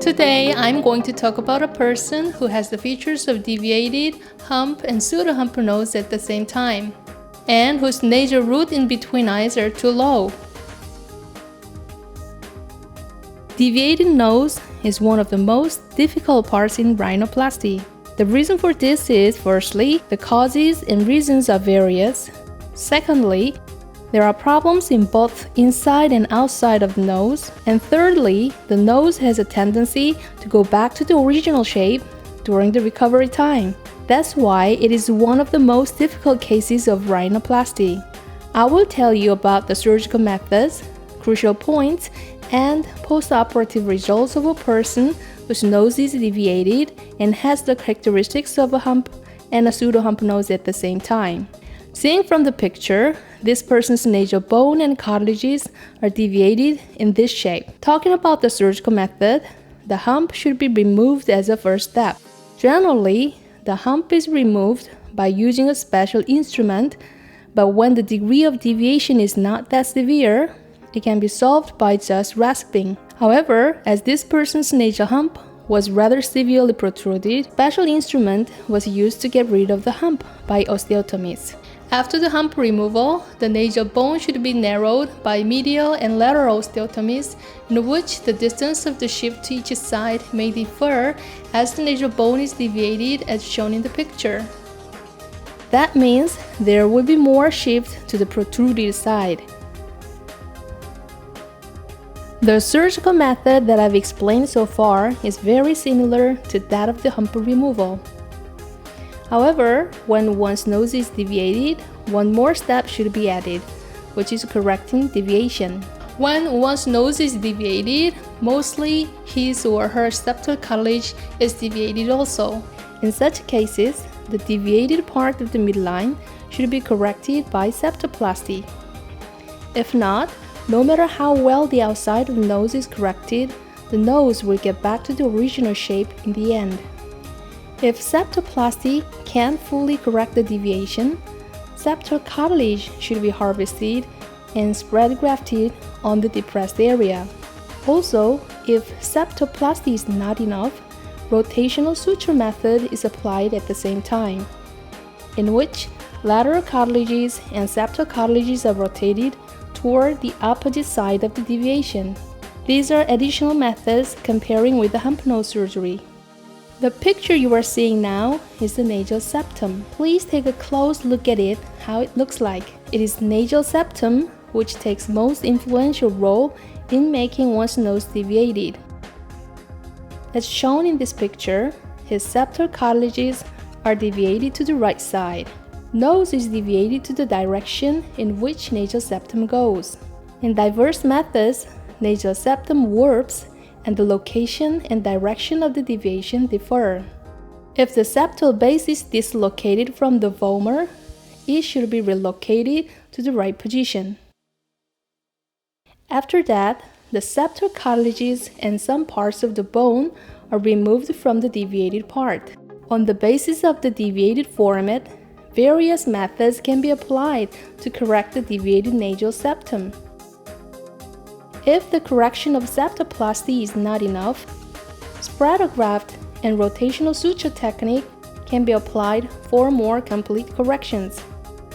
Today, I'm going to talk about a person who has the features of deviated, hump, and pseudo-hump nose at the same time, and whose nasal root in between eyes are too low. Deviated nose is one of the most difficult parts in rhinoplasty. The reason for this is, firstly, the causes and reasons are various. Secondly, there are problems in both inside and outside of the nose. And thirdly, the nose has a tendency to go back to the original shape during the recovery time. That's why it is one of the most difficult cases of rhinoplasty. I will tell you about the surgical methods, crucial points, and post-operative results of a person whose nose is deviated and has the characteristics of a hump and a pseudo-hump nose at the same time. Seeing from the picture, this person's nasal bone and cartilages are deviated in this shape. Talking about the surgical method, the hump should be removed as a first step. Generally, the hump is removed by using a special instrument, but when the degree of deviation is not that severe, it can be solved by just rasping. However, as this person's nasal hump was rather severely protruded, a special instrument was used to get rid of the hump by osteotomies. After the hump removal, the nasal bone should be narrowed by medial and lateral osteotomies, in which the distance of the shift to each side may differ as the nasal bone is deviated as shown in the picture. That means there will be more shift to the protruded side. The surgical method that I've explained so far is very similar to that of the hump removal. However, when one's nose is deviated, one more step should be added, which is correcting deviation. When one's nose is deviated, mostly his or her septal cartilage is deviated also. In such cases, the deviated part of the midline should be corrected by septoplasty. If not, no matter how well the outside of the nose is corrected, the nose will get back to the original shape in the end. If septoplasty can't fully correct the deviation, septal cartilage should be harvested and spread grafted on the depressed area. Also, if septoplasty is not enough, rotational suture method is applied at the same time, in which lateral cartilages and septal cartilages are rotated toward the opposite side of the deviation. These are additional methods comparing with the hump nose surgery. The picture you are seeing now is the nasal septum. Please take a close look at it, how it looks like. It is nasal septum which takes most influential role in making one's nose deviated. As shown in this picture, his septal cartilages are deviated to the right side. Nose is deviated to the direction in which nasal septum goes. In diverse methods, nasal septum warps and the location and direction of the deviation differ. If the septal base is dislocated from the vomer, it should be relocated to the right position. After that, the septal cartilages and some parts of the bone are removed from the deviated part. On the basis of the deviated format, various methods can be applied to correct the deviated nasal septum. If the correction of septoplasty is not enough, graft and rotational suture technique can be applied for more complete corrections.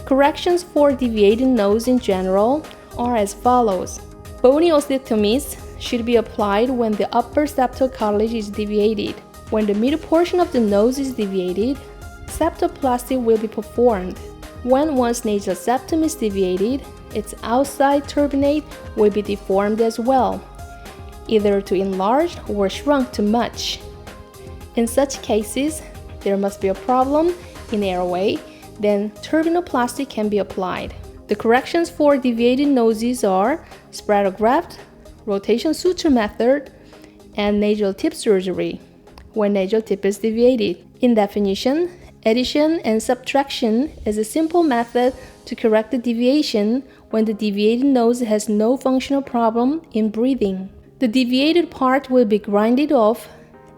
Corrections for deviated nose in general are as follows. Bony osteotomies should be applied when the upper septal cartilage is deviated. When the middle portion of the nose is deviated, septoplasty will be performed. When one's nasal septum is deviated, its outside turbinate will be deformed as well, either to enlarge or shrunk too much. In such cases, there must be a problem in airway, then turbinoplasty can be applied. The corrections for deviated noses are graft, rotation suture method, and nasal tip surgery when nasal tip is deviated. In definition, addition and subtraction is a simple method to correct the deviation when the deviated nose has no functional problem in breathing. The deviated part will be grinded off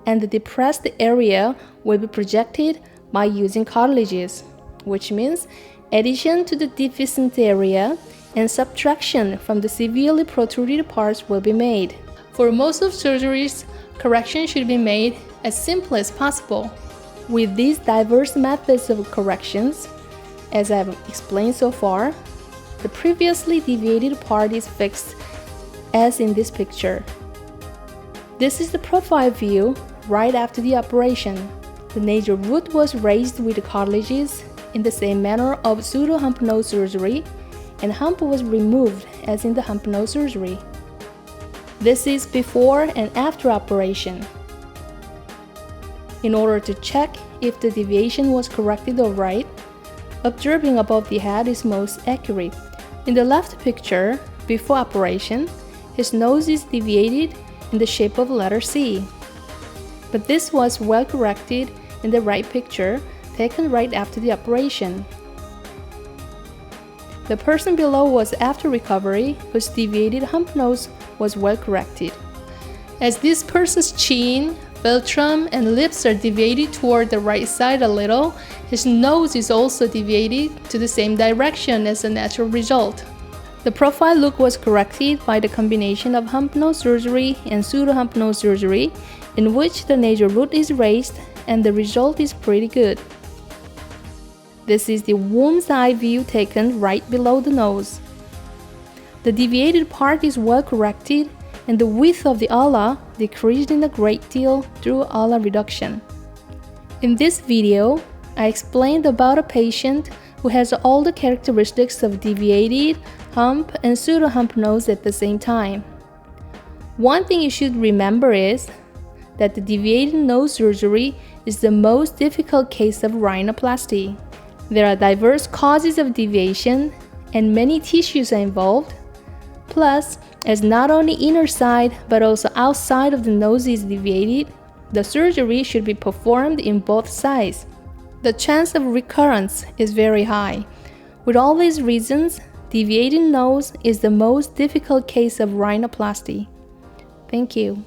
and the depressed area will be projected by using cartilages, which means addition to the deficient area and subtraction from the severely protruded parts will be made. For most of surgeries, correction should be made as simple as possible. With these diverse methods of corrections, as I've explained so far, the previously deviated part is fixed as in this picture. This is the profile view right after the operation. The nasal root was raised with the cartilages in the same manner of pseudo-hump nose surgery, and hump was removed as in the hump nose surgery. This is before and after operation. In order to check if the deviation was corrected or right, observing above the head is most accurate. In the left picture, before operation, his nose is deviated in the shape of letter C. But this was well corrected in the right picture, taken right after the operation. The person below was after recovery, whose deviated hump nose was well corrected. As this person's chin, philtrum, and lips are deviated toward the right side a little, his nose is also deviated to the same direction as a natural result. The profile look was corrected by the combination of hump nose surgery and pseudo-hump nose surgery, in which the nasal root is raised and the result is pretty good. This is the womb's eye view taken right below the nose. The deviated part is well corrected and the width of the ala decreased in a great deal through ala reduction. In this video, I explained about a patient who has all the characteristics of deviated, hump, and pseudo-hump nose at the same time. One thing you should remember is that the deviated nose surgery is the most difficult case of rhinoplasty. There are diverse causes of deviation and many tissues are involved. Plus, as not only inner side but also outside of the nose is deviated, the surgery should be performed in both sides. The chance of recurrence is very high. With all these reasons, deviated nose is the most difficult case of rhinoplasty. Thank you.